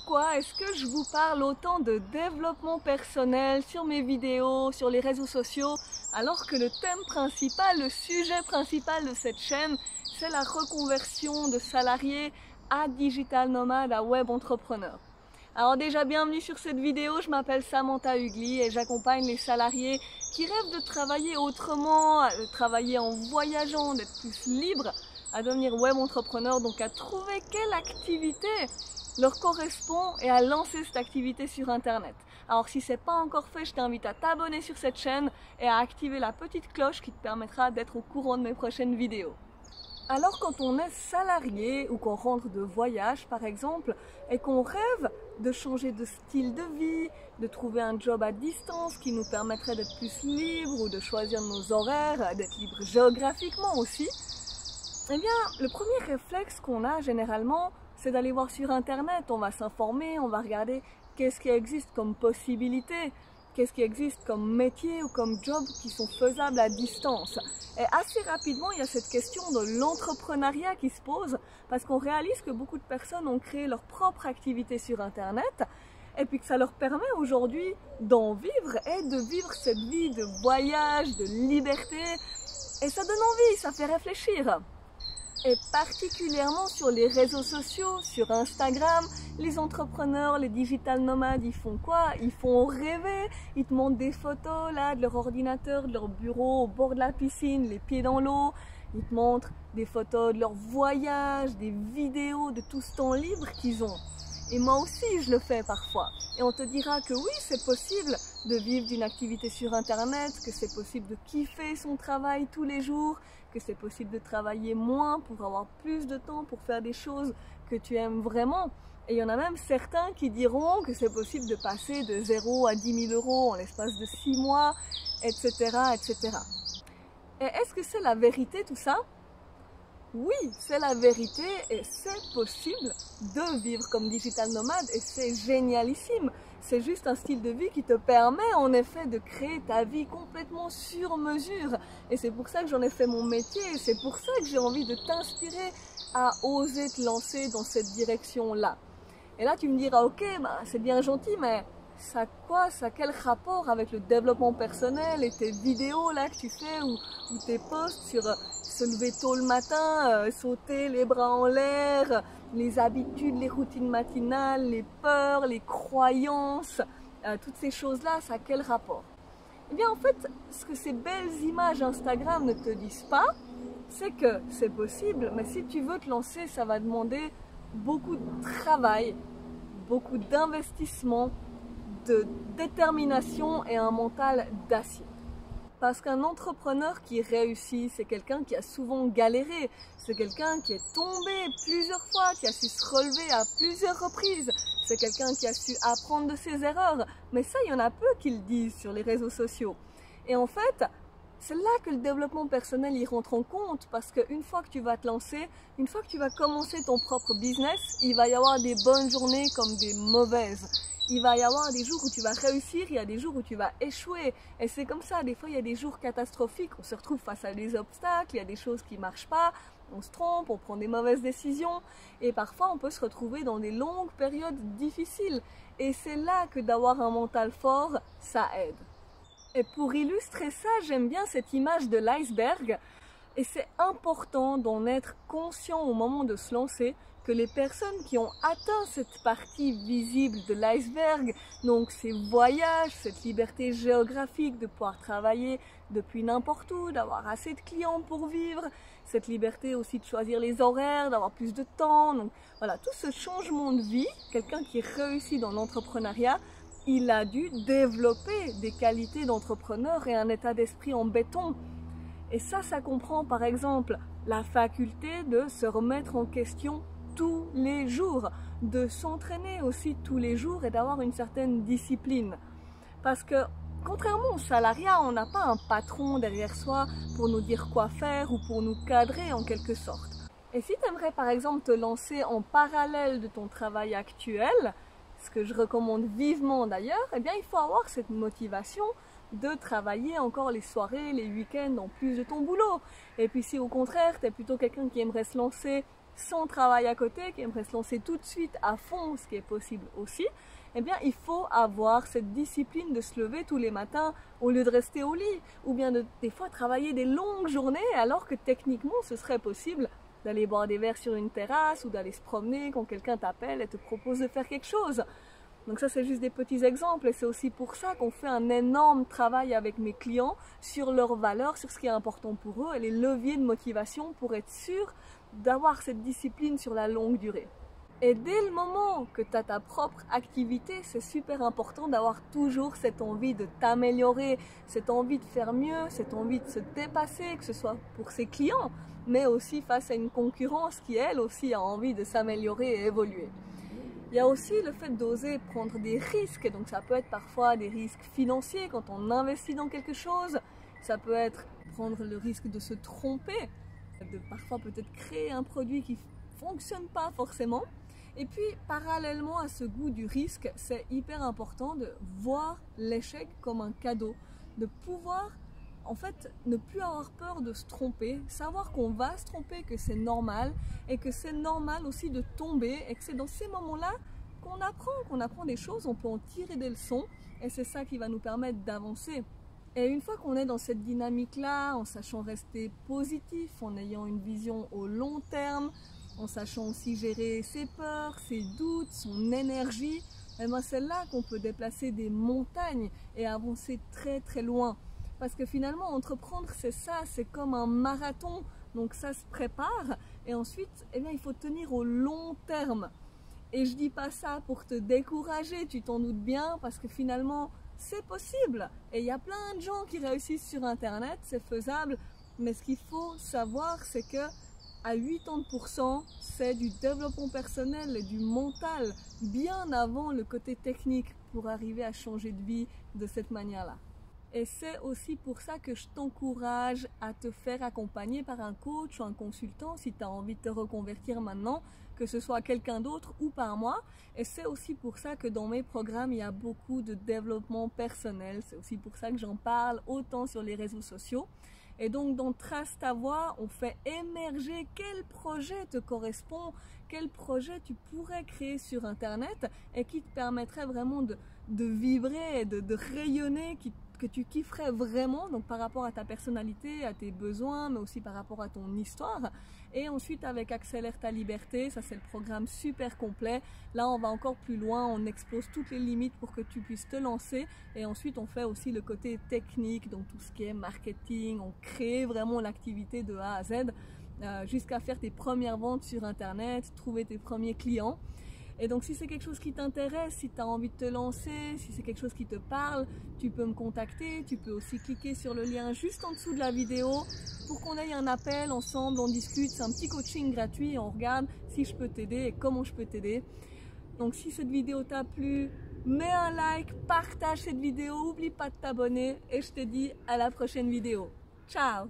pourquoi est-ce que je vous parle autant de développement personnel sur mes vidéos, sur les réseaux sociaux, alors que le thème principal, le sujet principal de cette chaîne, c'est la reconversion de salariés à digital nomade, à web entrepreneur. Alors déjà, bienvenue sur cette vidéo, je m'appelle Samantha Ugli et j'accompagne les salariés qui rêvent de travailler autrement, de travailler en voyageant, d'être plus libres, à devenir web entrepreneur, donc à trouver quelle activité leur correspond et à lancer cette activité sur internet. Alors si ce n'est pas encore fait, je t'invite à t'abonner sur cette chaîne et à activer la petite cloche qui te permettra d'être au courant de mes prochaines vidéos. Alors quand on est salarié ou qu'on rentre de voyage par exemple et qu'on rêve de changer de style de vie, de trouver un job à distance qui nous permettrait d'être plus libre ou de choisir nos horaires, d'être libre géographiquement aussi, eh bien le premier réflexe qu'on a généralement, c'est d'aller voir sur internet. On va s'informer, on va regarder qu'est-ce qui existe comme possibilité, qu'est-ce qui existe comme métier ou comme job qui sont faisables à distance. Et assez rapidement, il y a cette question de l'entrepreneuriat qui se pose parce qu'on réalise que beaucoup de personnes ont créé leur propre activité sur internet et puis que ça leur permet aujourd'hui d'en vivre et de vivre cette vie de voyage, de liberté. Et ça donne envie, ça fait réfléchir. Et particulièrement sur les réseaux sociaux, sur Instagram, les entrepreneurs, les digital nomades, ils font quoi? Ils font rêver, ils te montrent des photos là de leur ordinateur, de leur bureau au bord de la piscine, les pieds dans l'eau. Ils te montrent des photos de leur voyage, des vidéos de tout ce temps libre qu'ils ont. Et moi aussi je le fais parfois. Et on te dira que oui, c'est possible de vivre d'une activité sur internet, que c'est possible de kiffer son travail tous les jours, que c'est possible de travailler moins pour avoir plus de temps pour faire des choses que tu aimes vraiment. Et il y en a même certains qui diront que c'est possible de passer de 0 à 10 000 euros en l'espace de 6 mois, etc., etc. Et est-ce que c'est la vérité tout ça? Oui, c'est la vérité et c'est possible de vivre comme digital nomade et c'est génialissime. C'est juste un style de vie qui te permet en effet de créer ta vie complètement sur mesure. Et c'est pour ça que j'en ai fait mon métier et c'est pour ça que j'ai envie de t'inspirer à oser te lancer dans cette direction-là. Et là tu me diras, ok, c'est bien gentil, mais ça a quel rapport avec le développement personnel et tes vidéos là que tu fais ou tes posts sur se lever tôt le matin, sauter les bras en l'air, les habitudes, les routines matinales, les peurs, les croyances, toutes ces choses-là, ça a quel rapport? Eh bien en fait, ce que ces belles images Instagram ne te disent pas, c'est que c'est possible, mais si tu veux te lancer, ça va demander beaucoup de travail, beaucoup d'investissement, de détermination et un mental d'acier. Parce qu'un entrepreneur qui réussit, c'est quelqu'un qui a souvent galéré, c'est quelqu'un qui est tombé plusieurs fois, qui a su se relever à plusieurs reprises, c'est quelqu'un qui a su apprendre de ses erreurs. Mais ça, il y en a peu qui le disent sur les réseaux sociaux. Et en fait, c'est là que le développement personnel y rentre en compte, parce qu'une fois que tu vas te lancer, une fois que tu vas commencer ton propre business, il va y avoir des bonnes journées comme des mauvaises. Il va y avoir des jours où tu vas réussir, il y a des jours où tu vas échouer. Et c'est comme ça, des fois il y a des jours catastrophiques, on se retrouve face à des obstacles, il y a des choses qui ne marchent pas, on se trompe, on prend des mauvaises décisions. Et parfois on peut se retrouver dans des longues périodes difficiles. Et c'est là que d'avoir un mental fort, ça aide. Et pour illustrer ça, j'aime bien cette image de l'iceberg. Et c'est important d'en être conscient au moment de se lancer, que les personnes qui ont atteint cette partie visible de l'iceberg, donc ces voyages, cette liberté géographique de pouvoir travailler depuis n'importe où, d'avoir assez de clients pour vivre, cette liberté aussi de choisir les horaires, d'avoir plus de temps, donc voilà, tout ce changement de vie, quelqu'un qui réussit dans l'entrepreneuriat, il a dû développer des qualités d'entrepreneur et un état d'esprit en béton. Et ça comprend par exemple la faculté de se remettre en question tous les jours, de s'entraîner aussi tous les jours et d'avoir une certaine discipline. Parce que contrairement au salariat, on n'a pas un patron derrière soi pour nous dire quoi faire ou pour nous cadrer en quelque sorte. Et si tu aimerais par exemple te lancer en parallèle de ton travail actuel, ce que je recommande vivement d'ailleurs, eh bien il faut avoir cette motivation de travailler encore les soirées, les week-ends en plus de ton boulot. Et puis si au contraire, tu es plutôt quelqu'un qui aimerait se lancer son travail à côté, qui aimerait se lancer tout de suite à fond, ce qui est possible aussi, eh bien il faut avoir cette discipline de se lever tous les matins au lieu de rester au lit, ou bien des fois travailler des longues journées alors que techniquement ce serait possible d'aller boire des verres sur une terrasse ou d'aller se promener quand quelqu'un t'appelle et te propose de faire quelque chose. Donc ça c'est juste des petits exemples et c'est aussi pour ça qu'on fait un énorme travail avec mes clients sur leurs valeurs, sur ce qui est important pour eux et les leviers de motivation pour être sûr d'avoir cette discipline sur la longue durée. Et dès le moment que tu as ta propre activité, c'est super important d'avoir toujours cette envie de t'améliorer, cette envie de faire mieux, cette envie de se dépasser, que ce soit pour ses clients, mais aussi face à une concurrence qui, elle aussi, a envie de s'améliorer et évoluer. Il y a aussi le fait d'oser prendre des risques, donc ça peut être parfois des risques financiers quand on investit dans quelque chose, ça peut être prendre le risque de se tromper, de parfois peut-être créer un produit qui ne fonctionne pas forcément. Et puis, parallèlement à ce goût du risque, c'est hyper important de voir l'échec comme un cadeau, de pouvoir, en fait, ne plus avoir peur de se tromper, savoir qu'on va se tromper, que c'est normal, et que c'est normal aussi de tomber, et que c'est dans ces moments-là qu'on apprend des choses, on peut en tirer des leçons, et c'est ça qui va nous permettre d'avancer. Et une fois qu'on est dans cette dynamique-là, en sachant rester positif, en ayant une vision au long terme, en sachant aussi gérer ses peurs, ses doutes, son énergie, et ben c'est là qu'on peut déplacer des montagnes et avancer très très loin. Parce que finalement, entreprendre, c'est ça, c'est comme un marathon, donc ça se prépare, et ensuite, eh bien, il faut tenir au long terme. Et je dis pas ça pour te décourager, tu t'en doutes bien, parce que finalement, c'est possible. Et il y a plein de gens qui réussissent sur Internet, c'est faisable, mais ce qu'il faut savoir, c'est que à 80%, c'est du développement personnel et du mental, bien avant le côté technique pour arriver à changer de vie de cette manière-là. Et c'est aussi pour ça que je t'encourage à te faire accompagner par un coach ou un consultant si tu as envie de te reconvertir maintenant, que ce soit quelqu'un d'autre ou par moi. Et c'est aussi pour ça que dans mes programmes, il y a beaucoup de développement personnel. C'est aussi pour ça que j'en parle autant sur les réseaux sociaux. Et donc dans Trace ta voix, on fait émerger quel projet te correspond, quel projet tu pourrais créer sur Internet et qui te permettrait vraiment de vibrer, de rayonner, que tu kifferais vraiment, donc par rapport à ta personnalité, à tes besoins, mais aussi par rapport à ton histoire. Et ensuite avec Accélère ta liberté, ça c'est le programme super complet. Là on va encore plus loin, on expose toutes les limites pour que tu puisses te lancer. Et ensuite on fait aussi le côté technique, donc tout ce qui est marketing, on crée vraiment l'activité de A à Z, jusqu'à faire tes premières ventes sur Internet, trouver tes premiers clients. Et donc si c'est quelque chose qui t'intéresse, si tu as envie de te lancer, si c'est quelque chose qui te parle, tu peux me contacter. Tu peux aussi cliquer sur le lien juste en dessous de la vidéo pour qu'on ait un appel ensemble, on discute. C'est un petit coaching gratuit et on regarde si je peux t'aider et comment je peux t'aider. Donc si cette vidéo t'a plu, mets un like, partage cette vidéo, n'oublie pas de t'abonner et je te dis à la prochaine vidéo. Ciao!